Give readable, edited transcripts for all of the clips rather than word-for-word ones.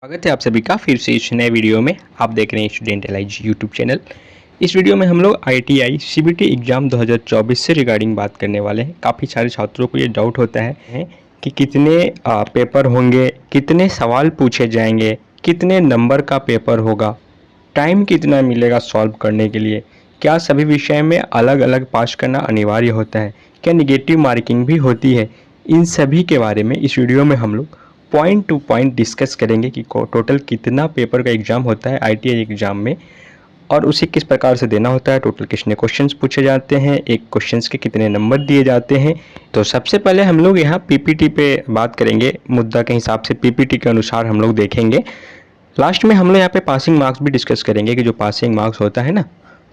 स्वागत है आप सभी का फिर से इस नए वीडियो में। आप देख रहे हैं स्टूडेंट एलाइज यूट्यूब चैनल। इस वीडियो में हम लोग IIT CBT एग्ज़ाम 2024 से रिगार्डिंग बात करने वाले हैं। काफ़ी सारे छात्रों को ये डाउट होता है कि कितने पेपर होंगे, कितने सवाल पूछे जाएंगे, कितने नंबर का पेपर होगा, टाइम कितना मिलेगा सॉल्व करने के लिए, क्या सभी विषय में अलग अलग पास करना अनिवार्य होता है, क्या निगेटिव मार्किंग भी होती है। इन सभी के बारे में इस वीडियो में हम लोग पॉइंट टू पॉइंट डिस्कस करेंगे कि टोटल कितना पेपर का एग्ज़ाम होता है IIT एग्ज़ाम में और उसे किस प्रकार से देना होता है, टोटल कितने क्वेश्चंस पूछे जाते हैं, एक क्वेश्चंस के कितने नंबर दिए जाते हैं। तो सबसे पहले हम लोग यहाँ PPT पे बात करेंगे, मुद्दा के हिसाब से PPT के अनुसार हम लोग देखेंगे। लास्ट में हम लोग यहाँ पे पासिंग मार्क्स भी डिस्कस करेंगे कि जो पासिंग मार्क्स होता है ना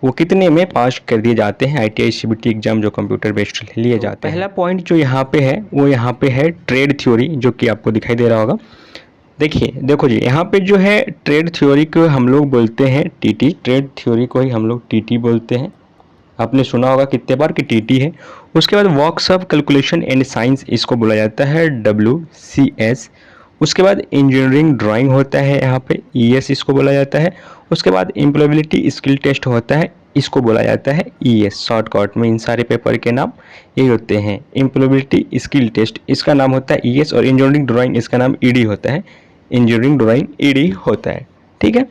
वो कितने में पास कर दिए जाते हैं IIT CBT एग्जाम जो कंप्यूटर बेस्ड लिए जाते हैं। पहला पॉइंट जो यहाँ पे है वो यहाँ पे है ट्रेड थ्योरी, जो कि आपको दिखाई दे रहा होगा। देखो जी, यहाँ पे जो है ट्रेड थ्योरी को हम लोग बोलते हैं TT, ट्रेड थ्योरी को ही हम लोग TT बोलते हैं। आपने सुना होगा कितने बार कि TT है। उसके बाद works of calculation and science, इसको बोला जाता है WCS। उसके बाद इंजीनियरिंग ड्राइंग होता है, यहाँ पे ES इसको बोला जाता है। उसके बाद एम्प्लॉयबिलिटी स्किल टेस्ट होता है, इसको बोला जाता है ES। शॉर्टकट में इन सारे पेपर के नाम यही होते हैं। एम्प्लॉयबिलिटी स्किल टेस्ट इसका नाम होता है ES और इंजीनियरिंग ड्राइंग इसका नाम ED होता है। इंजीनियरिंग ड्राइंग ED होता है, ठीक है।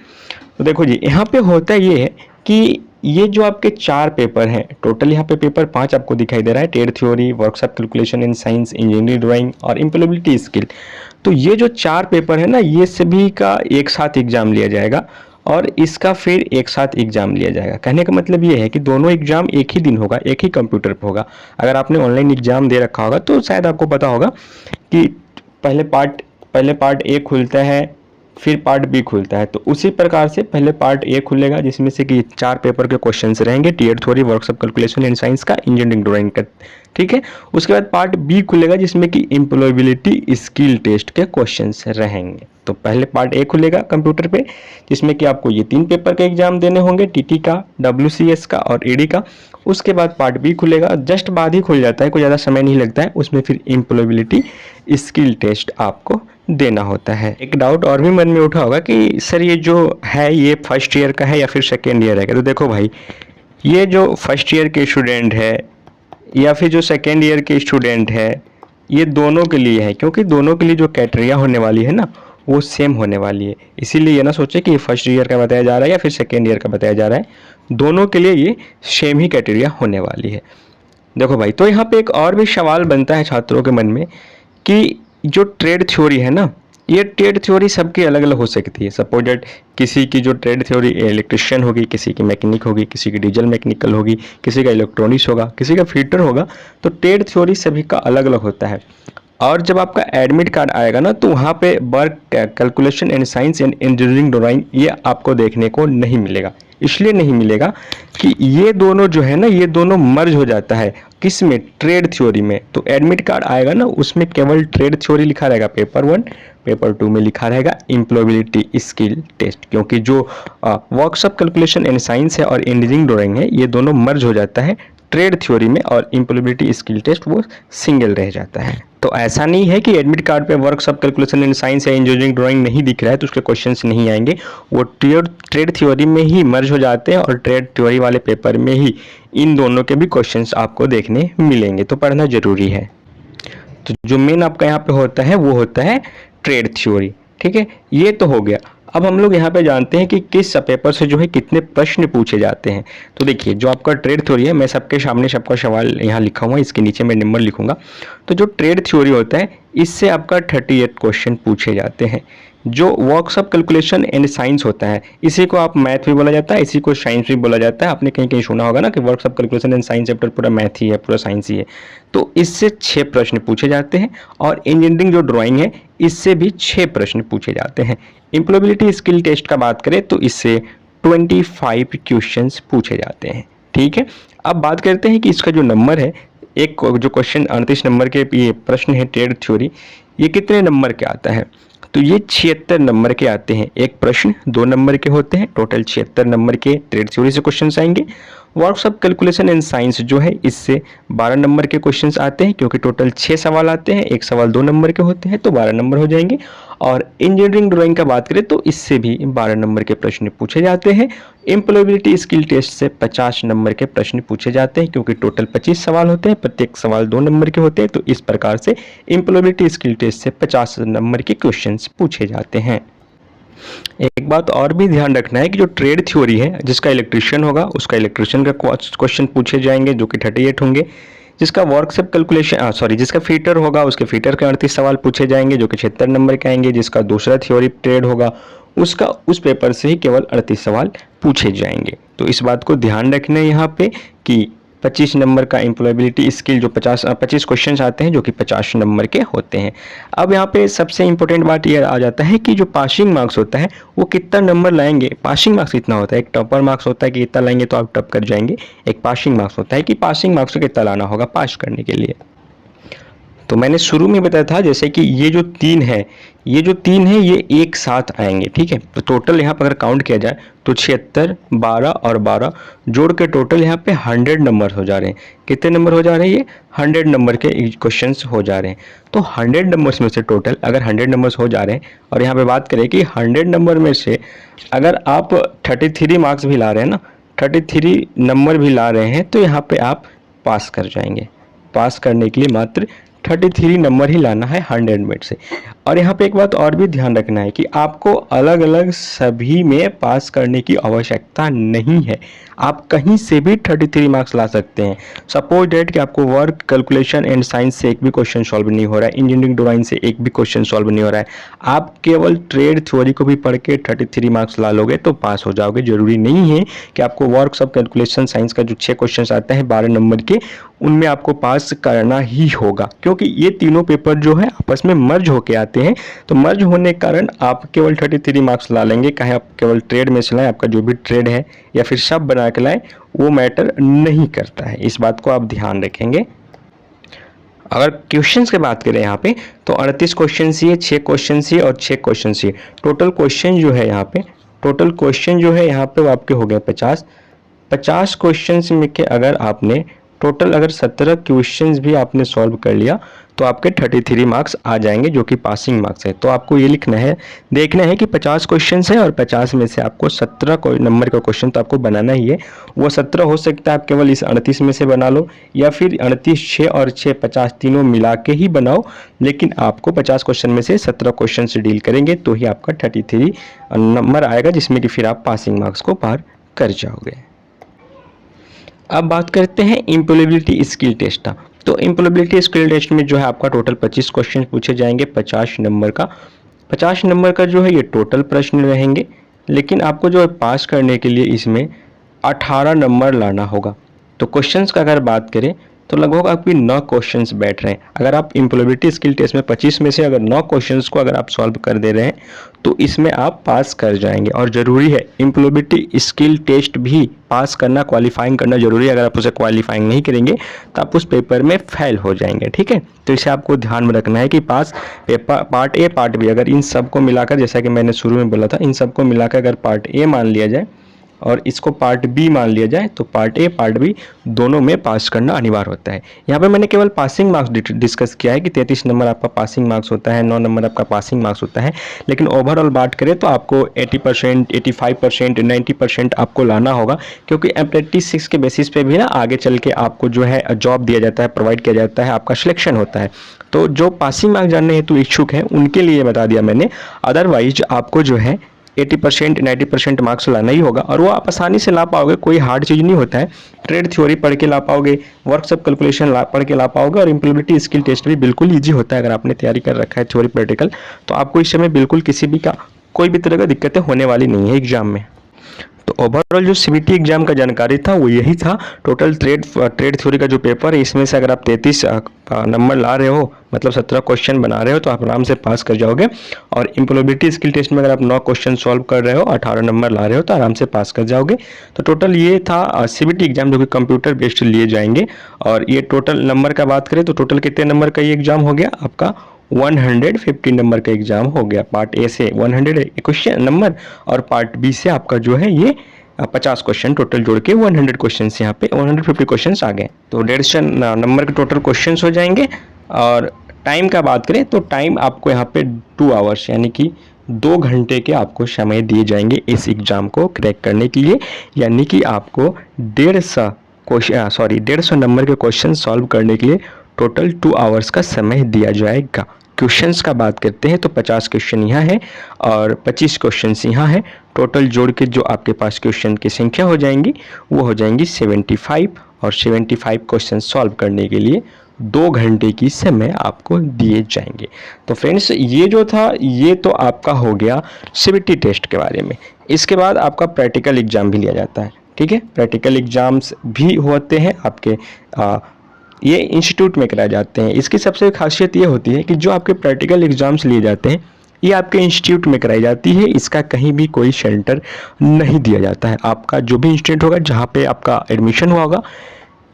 तो देखो जी, यहाँ पे होता ये है कि ये जो आपके 4 पेपर हैं, टोटल यहाँ पे पेपर 5 आपको दिखाई दे रहा है। Trade theory, works of calculation in science, engineering drawing और एम्प्लॉयबिलिटी स्किल। तो ये जो 4 पेपर है ना, ये सभी का एक साथ एग्जाम लिया जाएगा और इसका फिर एक साथ एग्जाम लिया जाएगा। कहने का मतलब ये है कि दोनों एग्जाम एक ही दिन होगा, एक ही कंप्यूटर पर होगा। अगर आपने ऑनलाइन एग्जाम दे रखा होगा तो शायद आपको पता होगा कि पहले पार्ट A खुलता है, फिर पार्ट B खुलता है। तो उसी प्रकार से पहले पार्ट A खुलेगा जिसमें से कि 4 पेपर के क्वेश्चंस रहेंगे, trade theory, works of calculation and science का, इंजीनियरिंग ड्राइंग का, ठीक है। उसके बाद पार्ट B खुलेगा जिसमें कि एम्प्लॉयबिलिटी स्किल टेस्ट के क्वेश्चंस रहेंगे। तो पहले पार्ट A खुलेगा कंप्यूटर पे जिसमें कि आपको ये 3 पेपर के एग्जाम देने होंगे, TT का, WCS का और ED का। उसके बाद पार्ट B खुलेगा, जस्ट बाद ही खुल जाता है, कोई ज़्यादा समय नहीं लगता है। उसमें फिर एम्प्लॉयबिलिटी स्किल टेस्ट आपको देना होता है। एक डाउट और भी मन में उठा होगा कि सर ये जो है ये फर्स्ट ईयर का है या फिर सेकेंड ईयर है। तो देखो भाई, ये जो फर्स्ट ईयर के स्टूडेंट है या फिर जो सेकेंड ईयर के स्टूडेंट है, ये दोनों के लिए है, क्योंकि दोनों के लिए जो क्राइटेरिया होने वाली है ना वो सेम होने वाली है। इसीलिए ये ना सोचे कि फर्स्ट ईयर का बताया जा रहा है या फिर सेकेंड ईयर का बताया जा रहा है, दोनों के लिए ये सेम ही क्राइटेरिया होने वाली है। देखो भाई, तो यहाँ पे एक और भी सवाल बनता है छात्रों के मन में कि जो ट्रेड थ्योरी है ना, ये ट्रेड थ्योरी सबकी अलग अलग हो सकती है। सपोज दैट किसी की जो ट्रेड थ्योरी इलेक्ट्रिशियन होगी, किसी की मैकेनिक होगी, किसी की डीजल मैकेनिकल होगी, किसी का इलेक्ट्रॉनिक्स होगा, किसी का फिटर होगा। तो ट्रेड थ्योरी सभी का अलग अलग होता है। और जब आपका एडमिट कार्ड आएगा ना तो वहाँ पे work calculation and science and engineering drawing ये आपको देखने को नहीं मिलेगा। इसलिए नहीं मिलेगा कि ये दोनों जो है ना, ये दोनों मर्ज हो जाता है किस में, ट्रेड थ्योरी में। तो एडमिट कार्ड आएगा ना उसमें केवल ट्रेड थ्योरी लिखा रहेगा पेपर 1, पेपर 2 में लिखा रहेगा एम्प्लॉयबिलिटी स्किल टेस्ट, क्योंकि जो works of calculation and science है और इंजीनियरिंग ड्राइंग है ये दोनों मर्ज हो जाता है ट्रेड थ्योरी में और एम्प्लॉयबिलिटी स्किल टेस्ट वो सिंगल रह जाता है। तो ऐसा नहीं है कि एडमिट कार्ड पे works of calculation in science या इंजीनियरिंग ड्राइंग नहीं दिख रहा है तो उसके क्वेश्चंस नहीं आएंगे। वो ट्रेड थ्योरी में ही मर्ज हो जाते हैं और ट्रेड थ्योरी वाले पेपर में ही इन दोनों के भी क्वेश्चंस आपको देखने मिलेंगे। तो पढ़ना जरूरी है। तो जो मेन आपका यहाँ पे होता है वो होता है ट्रेड थ्योरी, ठीक है। ये तो हो गया। अब हम लोग यहाँ पे जानते हैं कि किस पेपर से जो है कितने प्रश्न पूछे जाते हैं। तो देखिए, जो आपका ट्रेड थ्योरी है, मैं सबके सामने सबका सवाल यहाँ लिखा हुआ है, इसके नीचे मैं नंबर लिखूंगा। तो जो ट्रेड थ्योरी होता है इससे आपका 38 क्वेश्चन पूछे जाते हैं। जो works of calculation and science होता है इसी को आप मैथ भी बोला जाता है, इसी को साइंस भी बोला जाता है। आपने कहीं कहीं सुना होगा ना कि works of calculation and science chapter पूरा मैथ ही है, पूरा साइंस ही है। तो इससे 6 प्रश्न पूछे जाते हैं और इंजीनियरिंग जो ड्राइंग है इससे भी 6 प्रश्न पूछे जाते हैं। एम्प्लॉयबिलिटी स्किल टेस्ट का बात करें तो इससे 25 क्वेश्चंस पूछे जाते हैं, ठीक है। अब बात करते हैं कि इसका जो नंबर है, एक जो क्वेश्चन 38 नंबर के ये प्रश्न है ट्रेड थ्योरी, ये कितने नंबर के आता है। तो ये 76 नंबर के आते हैं। एक प्रश्न 2 नंबर के होते हैं, टोटल 76 नंबर के ट्रेड थ्योरी से क्वेश्चंस आएंगे। Works of calculation and science जो है इससे 12 नंबर के क्वेश्चंस आते हैं, क्योंकि टोटल 6 सवाल आते हैं, एक सवाल 2 नंबर के होते हैं तो 12 नंबर हो जाएंगे। और इंजीनियरिंग ड्राइंग का बात करें तो इससे भी 12 नंबर के प्रश्न पूछे जाते हैं। एम्प्लॉयबिलिटी स्किल टेस्ट से 50 नंबर के प्रश्न पूछे जाते हैं, क्योंकि टोटल 25 सवाल होते हैं, प्रत्येक सवाल 2 नंबर के होते हैं। तो इस प्रकार से एम्प्लॉयबिलिटी स्किल टेस्ट से 50 नंबर के क्वेश्चंस पूछे जाते हैं। एक बात और भी ध्यान रखना है कि जो ट्रेड थ्योरी है, जिसका इलेक्ट्रिशियन होगा उसका इलेक्ट्रिशियन का क्वेश्चन पूछे जाएंगे जो कि 38 होंगे। जिसका वर्कशॉप कैलकुलेशन जिसका फीटर होगा उसके फीटर के 38 सवाल पूछे जाएंगे जो कि 76 नंबर के आएंगे। जिसका दूसरा थ्योरी ट्रेड होगा उसका उस पेपर से ही केवल 38 सवाल पूछे जाएंगे। तो इस बात को ध्यान रखना है यहाँ पे कि 25 नंबर का एम्प्लॉयबिलिटी स्किल जो 25 क्वेश्चन आते हैं जो कि 50 नंबर के होते हैं। अब यहाँ पे सबसे इंपॉर्टेंट बात ये आ जाता है कि जो पासिंग मार्क्स होता है वो कितना नंबर लाएंगे। पासिंग मार्क्स कितना होता है, एक टॉपर मार्क्स होता है कि कितना लाएंगे तो आप टॉप कर जाएंगे, एक पासिंग मार्क्स होता है कि पासिंग मार्क्स को कितना लाना होगा पास करने के लिए। तो मैंने शुरू में बताया था जैसे कि ये जो तीन है ये एक साथ आएंगे, ठीक है। तो टोटल यहाँ पर अगर काउंट किया जाए तो 76, 12 और 12 जोड़ के टोटल यहाँ पे 100 नंबर हो जा रहे हैं। कितने नंबर हो जा रहे हैं, ये 100 नंबर के क्वेश्चंस हो जा रहे हैं। तो 100 नंबर्स में से टोटल अगर 100 नंबर्स हो जा रहे हैं और यहाँ पे बात करें कि 100 नंबर में से अगर आप 33 मार्क्स भी ला रहे हैं ना, 33 नंबर भी ला रहे हैं तो यहाँ पे आप पास कर जाएंगे। पास करने के लिए मात्र 33 नंबर ही लाना है 100 में से। और यहाँ पे एक बात और भी ध्यान रखना है कि आपको अलग अलग सभी में पास करने की आवश्यकता नहीं है। आप कहीं से भी 33 मार्क्स ला सकते हैं। सपोज डेट कि आपको वर्क कैलकुलेशन एंड साइंस से एक भी क्वेश्चन सॉल्व नहीं हो रहा है, इंजीनियरिंग ड्राइंग से एक भी क्वेश्चन सॉल्व नहीं हो रहा है, आप केवल ट्रेड थ्योरी को भी पढ़ के 33 मार्क्स ला लोगे तो पास हो जाओगे। जरूरी नहीं है कि आपको वर्क सब कैलकुलेशन साइंस का जो 6 क्वेश्चन आते हैं 12 नंबर के उनमें आपको पास करना ही होगा, क्योंकि ये तीनों पेपर जो है आपस में मर्ज होके आते हैं। तो मर्ज होने के कारण आप केवल 33 मार्क्स ला लेंगे, चाहे आप केवल ट्रेड में से लाएं, आपका जो भी ट्रेड है या फिर सब बना के लाएं वो मैटर नहीं करता है। इस बात को आप ध्यान रखेंगे। अगर क्वेश्चंस की बात करें यहाँ पे तो 38 क्वेश्चन ये, 6 क्वेश्चन ये और 6 क्वेश्चन ये, टोटल क्वेश्चन जो है यहाँ पे वो आपके हो गए 50 क्वेश्चन में के अगर आपने टोटल अगर 17 क्वेश्चंस भी आपने सॉल्व कर लिया तो आपके 33 मार्क्स आ जाएंगे जो कि पासिंग मार्क्स है। तो आपको ये लिखना है, देखना है कि 50 क्वेश्चंस है और 50 में से आपको 17 नंबर का क्वेश्चन तो आपको बनाना ही है। वो 17 हो सकता है आप केवल इस 38 में से बना लो या फिर 38, 6 और 6 50 तीनों मिला के ही बनाओ, लेकिन आपको 50 क्वेश्चन में से 17 क्वेश्चन से डील करेंगे तो ही आपका 33 नंबर आएगा, जिसमें कि फिर आप पासिंग मार्क्स को पार कर जाओगे। अब बात करते हैं एम्प्लॉयबिलिटी स्किल टेस्ट का। तो एम्प्लॉयबिलिटी स्किल टेस्ट में जो है आपका टोटल 25 क्वेश्चन पूछे जाएंगे 50 नंबर का। 50 नंबर का जो है ये टोटल प्रश्न रहेंगे, लेकिन आपको जो है पास करने के लिए इसमें 18 नंबर लाना होगा। तो क्वेश्चंस का अगर बात करें तो लगभग आपकी 9 क्वेश्चंस बैठ रहे हैं। अगर आप एम्प्लॉयबिलिटी स्किल टेस्ट में 25 में से अगर 9 क्वेश्चंस को अगर आप सॉल्व कर दे रहे हैं तो इसमें आप पास कर जाएंगे। और ज़रूरी है एम्प्लॉयबिलिटी स्किल टेस्ट भी पास करना, क्वालिफाइंग करना जरूरी है। अगर आप उसे क्वालिफाइंग नहीं करेंगे तो आप उस पेपर में फेल हो जाएंगे, ठीक है। तो इसे आपको ध्यान में रखना है कि पास पार्ट ए पार्ट बी अगर इन सबको मिलाकर, जैसा कि मैंने शुरू में बोला था, इन सबको मिलाकर अगर पार्ट ए मान लिया जाए और इसको पार्ट बी मान लिया जाए तो पार्ट ए पार्ट बी दोनों में पास करना अनिवार्य होता है। यहाँ पे मैंने केवल पासिंग मार्क्स डिस्कस किया है कि 33 नंबर आपका पासिंग मार्क्स होता है, 9 नंबर आपका पासिंग मार्क्स होता है, लेकिन ओवरऑल बात करें तो आपको 80%, 85%, 90% आपको लाना होगा, क्योंकि अप्रेंटिस 6 के बेसिस पे भी ना आगे चल के आपको जो है जॉब दिया जाता है, प्रोवाइड किया जाता है, आपका सिलेक्शन होता है। तो जो पासिंग मार्क्स जानने हेतु इच्छुक हैं उनके लिए बता दिया मैंने। अदरवाइज आपको जो है 80%, 90% मार्क्स लाना ही होगा और वो आप आसानी से ला पाओगे। कोई हार्ड चीज़ नहीं होता है। ट्रेड थ्योरी पढ़ के ला पाओगे, वर्कशॉप कैलकुलेशन पढ़ के ला पाओगे और एम्प्लॉयबिलिटी स्किल टेस्ट भी बिल्कुल ईजी होता है। अगर आपने तैयारी कर रखा है थ्योरी प्रैक्टिकल तो आपको इस समय बिल्कुल किसी भी का कोई भी तरह का दिक्कतें होने वाली नहीं है एग्जाम में। तो ओवरऑल जो सीबीटी एग्जाम का जानकारी था वो यही था। टोटल ट्रेड थ्योरी का जो पेपर है इसमें से अगर आप 33 नंबर ला रहे हो, मतलब 17 क्वेश्चन बना रहे हो तो आप आराम से पास कर जाओगे। और एम्प्लॉयबिलिटी स्किल टेस्ट में अगर आप 9 क्वेश्चन सॉल्व कर रहे हो, 18 नंबर ला रहे हो तो आराम से पास कर जाओगे। तो टोटल ये था सीबीटी एग्जाम जो कि कंप्यूटर बेस्ड लिए जाएंगे। और ये टोटल नंबर का बात करें तो टोटल कितने नंबर का ये एग्जाम हो गया आपका 150 नंबर का एग्जाम हो गया। पार्ट ए से 100 क्वेश्चन नंबर और पार्ट बी से आपका जो है ये 50 क्वेश्चन टोटल जोड़ के 100 क्वेश्चन यहाँ पे 150 क्वेश्चन आ गए। तो 150 नंबर के टोटल क्वेश्चन हो जाएंगे और टाइम का बात करें तो टाइम आपको यहाँ पे 2 आवर्स यानी कि 2 घंटे के आपको समय दिए जाएंगे इस एग्ज़ाम को क्रैक करने के लिए, यानी कि आपको 150 नंबर के क्वेश्चन सॉल्व करने के लिए टोटल 2 आवर्स का समय दिया जाएगा। क्वेश्चंस का बात करते हैं तो 50 क्वेश्चन यहाँ है और 25 क्वेश्चंस यहाँ है। टोटल जोड़ के जो आपके पास क्वेश्चन की संख्या हो जाएंगी वो हो जाएंगी 75, और 75 क्वेश्चन सॉल्व करने के लिए 2 घंटे की समय आपको दिए जाएंगे। तो फ्रेंड्स, ये जो था ये तो आपका हो गया सीबीटी टेस्ट के बारे में। इसके बाद आपका प्रैक्टिकल एग्ज़ाम भी लिया जाता है, ठीक है। प्रैक्टिकल एग्ज़ाम्स भी होते हैं आपके ये इंस्टीट्यूट में कराए जाते हैं। इसकी सबसे खासियत ये होती है कि जो आपके प्रैक्टिकल एग्ज़ाम्स लिए जाते हैं ये आपके इंस्टीट्यूट में कराई जाती है। इसका कहीं भी कोई सेंटर नहीं दिया जाता है। आपका जो भी इंस्टीट्यूट होगा जहाँ पे आपका एडमिशन हुआ होगा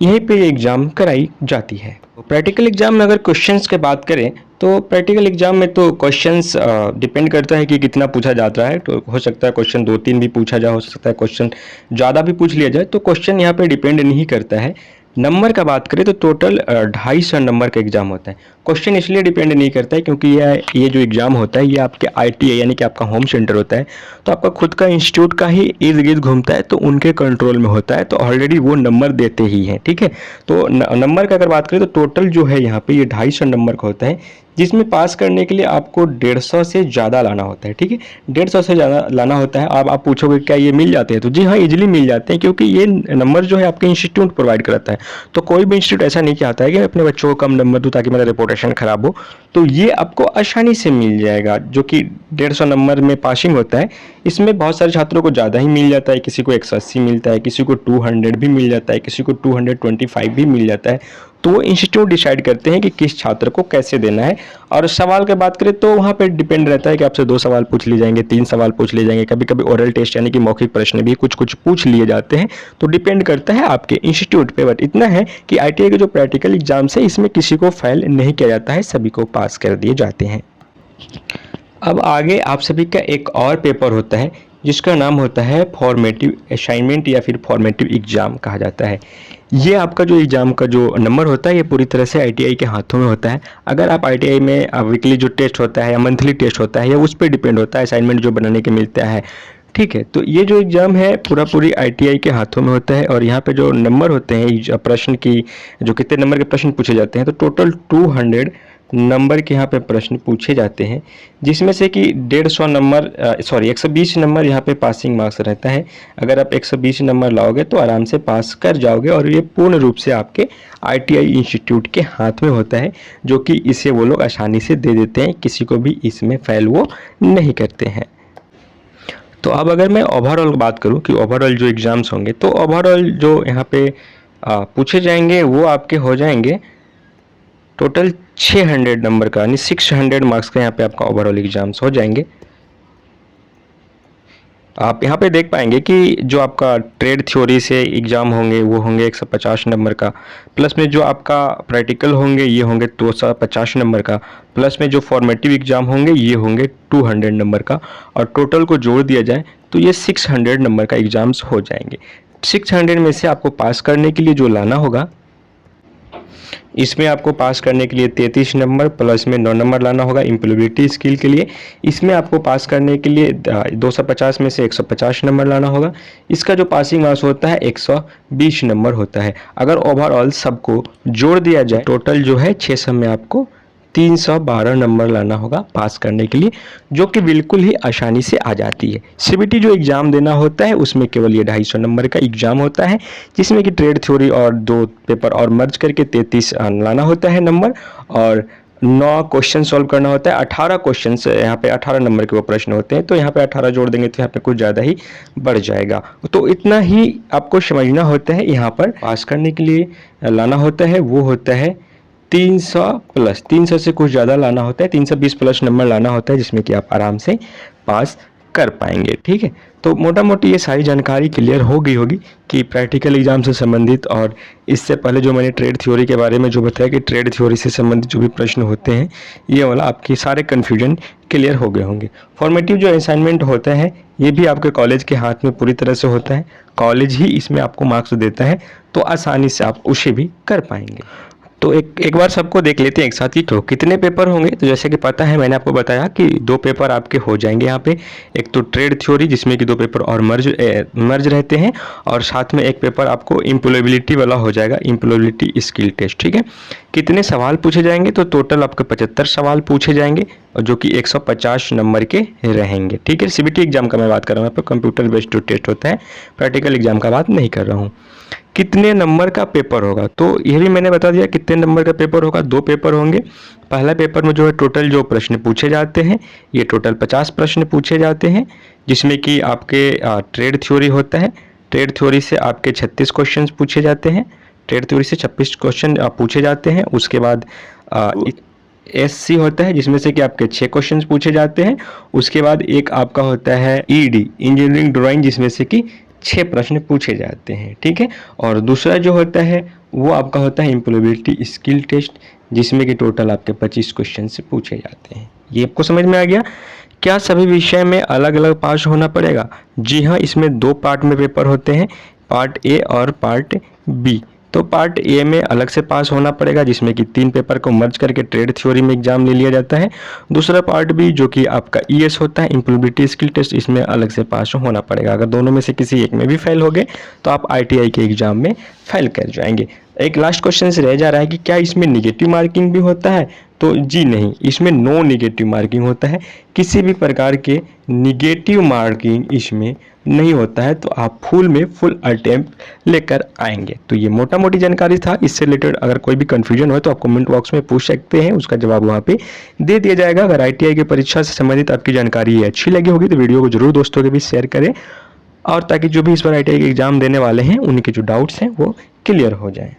यहीं पे एग्ज़ाम कराई जाती है। प्रैक्टिकल एग्ज़ाम में अगर क्वेश्चंस की बात करें तो प्रैक्टिकल एग्ज़ाम में तो क्वेश्चंस डिपेंड करता है कि कितना पूछा जाता है। तो हो सकता है क्वेश्चन 2-3 भी पूछा जाए, हो सकता है क्वेश्चन ज़्यादा भी पूछ लिया जाए। तो क्वेश्चन यहाँ पे डिपेंड नहीं करता है। नंबर का बात करें तो टोटल 250 नंबर का एग्ज़ाम होता है। क्वेश्चन इसलिए डिपेंड नहीं करता है क्योंकि ये जो एग्ज़ाम होता है ये आपके ITI यानी कि आपका होम सेंटर होता है, तो आपका खुद का इंस्टीट्यूट का ही इर्द गिर्द घूमता है, तो उनके कंट्रोल में होता है, तो ऑलरेडी वो नंबर देते ही हैं, ठीक है। तो नंबर का अगर बात करें तो टोटल जो है यहाँ पे ये 250 नंबर का होता है, जिसमें पास करने के लिए आपको 150 से ज़्यादा लाना होता है, ठीक है। 150 से ज़्यादा लाना होता है। अब आप पूछोगे क्या ये मिल जाते हैं, तो जी हाँ, इजीली मिल जाते हैं क्योंकि ये नंबर जो है आपके इंस्टीट्यूट प्रोवाइड कराता है। तो कोई भी इंस्टीट्यूट ऐसा नहीं चाहता है कि मैं अपने बच्चों को कम नंबर दूँ ताकि मेरा रेपुटेशन खराब हो, तो ये आपको आसानी से मिल जाएगा। जो कि 150 नंबर में पासिंग होता है, इसमें बहुत सारे छात्रों को ज़्यादा ही मिल जाता है। किसी को 180 मिलता है, किसी को 200 भी मिल जाता है, किसी को 225 भी मिल जाता है। तो वो इंस्टीट्यूट डिसाइड करते हैं कि किस छात्र को कैसे देना है। और सवाल की बात करें तो वहाँ पे डिपेंड रहता है कि आपसे 2 सवाल पूछ लिए जाएंगे, 3 सवाल पूछ लिए जाएंगे, कभी कभी ओरल टेस्ट यानी कि मौखिक प्रश्न भी कुछ कुछ पूछ लिए जाते हैं। तो डिपेंड करता है आपके इंस्टीट्यूट पे। बट इतना है कि ITI के जो प्रैक्टिकल एग्जाम्स है इसमें किसी को फेल नहीं किया जाता है, सभी को पास कर दिए जाते हैं। अब आगे आप सभी का एक और पेपर होता है जिसका नाम होता है फॉर्मेटिव असाइनमेंट या फिर फॉर्मेटिव एग्ज़ाम कहा जाता है। ये आपका जो एग्ज़ाम का जो नंबर होता है ये पूरी तरह से ITI के हाथों में होता है। अगर आप ITI में वीकली जो टेस्ट होता है या मंथली टेस्ट होता है या उस पर डिपेंड होता है असाइनमेंट जो बनाने के मिलता है, ठीक है। तो ये जो एग्ज़ाम है पूरी ITI के हाथों में होता है। और यहाँ पे जो नंबर होते हैं प्रश्न की, जो कितने नंबर के प्रश्न पूछे जाते हैं, तो टोटल 200 नंबर के यहाँ पे प्रश्न पूछे जाते हैं, जिसमें से कि 120 नंबर यहाँ पे पासिंग मार्क्स रहता है। अगर आप 120 नंबर लाओगे तो आराम से पास कर जाओगे। और ये पूर्ण रूप से आपके ITI इंस्टीट्यूट के हाथ में होता है, जो कि इसे वो लोग आसानी से दे देते हैं, किसी को भी इसमें फेल वो नहीं करते हैं। तो अब अगर मैं ओवरऑल बात करूं कि ओवरऑल जो एग्ज़ाम्स होंगे, तो ओवरऑल जो यहाँ पे पूछे जाएंगे वो आपके हो जाएंगे टोटल 600 नंबर का, यानी 600 मार्क्स का यहाँ पे आपका ओवरऑल एग्ज़ाम्स हो जाएंगे। आप यहाँ पे देख पाएंगे कि जो आपका ट्रेड थ्योरी से एग्ज़ाम होंगे वो होंगे 150 नंबर का, प्लस में जो आपका प्रैक्टिकल होंगे ये होंगे 250 नंबर का, प्लस में जो फॉर्मेटिव एग्ज़ाम होंगे ये होंगे 200 नंबर का, और टोटल को जोड़ दिया जाए तो ये 600 नंबर का एग्ज़ाम्स हो जाएंगे। 600 में से आपको पास करने के लिए जो लाना होगा, इसमें आपको पास करने के लिए 33 नंबर प्लस में 9 नंबर लाना होगा एम्प्लॉयबिलिटी स्किल के लिए। इसमें आपको पास करने के लिए 250 में से 150 नंबर लाना होगा। इसका जो पासिंग मार्क्स होता है 120 नंबर होता है। अगर ओवरऑल सबको जोड़ दिया जाए टोटल जो है 600 में आपको 312 नंबर लाना होगा पास करने के लिए, जो कि बिल्कुल ही आसानी से आ जाती है। CBT जो एग्ज़ाम देना होता है उसमें केवल ये 250 नंबर का एग्ज़ाम होता है, जिसमें कि ट्रेड थ्योरी और 2 पेपर और मर्ज करके 33 लाना होता है नंबर, और 9 क्वेश्चन सॉल्व करना होता है। 18 क्वेश्चन यहाँ पे 18 नंबर के वो प्रश्न होते हैं, तो यहाँ पे 18 जोड़ देंगे तो यहाँ पे कुछ ज़्यादा ही बढ़ जाएगा। तो इतना ही आपको समझना होता है। यहाँ पर पास करने के लिए लाना होता है वो होता है 300 प्लस, 300 से कुछ ज़्यादा लाना होता है, 320 प्लस नंबर लाना होता है, जिसमें कि आप आराम से पास कर पाएंगे, ठीक है। तो मोटा मोटी ये सारी जानकारी क्लियर हो गई होगी कि प्रैक्टिकल एग्जाम से संबंधित, और इससे पहले जो मैंने ट्रेड थ्योरी के बारे में जो बताया कि ट्रेड थ्योरी से संबंधित जो भी प्रश्न होते हैं ये वाला आपके सारे कन्फ्यूजन क्लियर हो गए होंगे। फॉर्मेटिव जो असाइनमेंट होता है ये भी आपके कॉलेज के हाथ में पूरी तरह से होता है, कॉलेज ही इसमें आपको मार्क्स देता है, तो आसानी से आप उसे भी कर पाएंगे। तो एक बार सबको देख लेते हैं एक साथ ही। तो कितने पेपर होंगे, तो जैसे कि पता है, मैंने आपको बताया कि 2 पेपर आपके हो जाएंगे यहाँ पे। एक तो ट्रेड थ्योरी जिसमें कि 2 पेपर और मर्ज रहते हैं, और साथ में एक पेपर आपको एम्प्लॉयबिलिटी वाला हो जाएगा, एम्प्लॉयबिलिटी स्किल टेस्ट। ठीक है, कितने सवाल पूछे जाएंगे, तो टोटल आपके 75 सवाल पूछे जाएंगे, और जो कि 150 नंबर के रहेंगे। ठीक है, सीबीटी एग्जाम का मैं बात कर रहा हूँ, यहाँ पर कंप्यूटर बेस्ड टेस्ट होता है, प्रैक्टिकल एग्जाम का बात नहीं कर रहा हूँ। कितने नंबर का पेपर होगा, तो यह भी मैंने बता दिया कितने नंबर का पेपर होगा। 2 पेपर होंगे। पहला पेपर में जो है टोटल जो प्रश्न पूछे जाते हैं, ये टोटल 50 प्रश्न पूछे जाते हैं, जिसमें कि आपके ट्रेड थ्योरी होता है। ट्रेड थ्योरी से आपके 36 क्वेश्चन पूछे जाते हैं, ट्रेड थ्योरी से 26 क्वेश्चन पूछे जाते हैं। उसके बाद एससी होता है, जिसमें से कि आपके 6 क्वेश्चन पूछे जाते हैं। उसके बाद एक आपका होता है ईडी, इंजीनियरिंग ड्राइंग, जिसमें से कि 6 प्रश्न पूछे जाते हैं। ठीक है, और दूसरा जो होता है वो आपका होता है एम्प्लॉयबिलिटी स्किल टेस्ट, जिसमें कि टोटल आपके 25 क्वेश्चन से पूछे जाते हैं। ये आपको समझ में आ गया। क्या सभी विषय में अलग अलग पास होना पड़ेगा? जी हाँ, इसमें 2 पार्ट में पेपर होते हैं, पार्ट ए और पार्ट बी। तो पार्ट ए में अलग से पास होना पड़ेगा, जिसमें कि 3 पेपर को मर्ज करके ट्रेड थ्योरी में एग्जाम ले लिया जाता है। दूसरा पार्ट बी जो कि आपका ईएस होता है, एम्प्लॉयबिलिटी स्किल टेस्ट, इसमें अलग से पास होना पड़ेगा। अगर दोनों में से किसी एक में भी फेल हो गए तो आप आईटीआई के एग्जाम में फेल कर जाएंगे। एक लास्ट क्वेश्चन से रह जा रहा है कि क्या इसमें निगेटिव मार्किंग भी होता है, तो जी नहीं, इसमें नो निगेटिव मार्किंग होता है। किसी भी प्रकार के निगेटिव मार्किंग इसमें नहीं होता है, तो आप फुल अटेम्प्ट लेकर आएंगे। तो ये मोटा मोटी जानकारी था। इससे रिलेटेड अगर कोई भी कंफ्यूजन हो तो आप कमेंट बॉक्स में पूछ सकते हैं, उसका जवाब वहाँ पे दे दिया जाएगा। अगर आईटीआई की परीक्षा से संबंधित आपकी जानकारी अच्छी लगी होगी तो वीडियो को जरूर दोस्तों के बीच शेयर करें, और ताकि जो भी इस बार आईटीआई के एग्जाम देने वाले हैं उनके जो डाउट्स हैं वो क्लियर हो जाएं।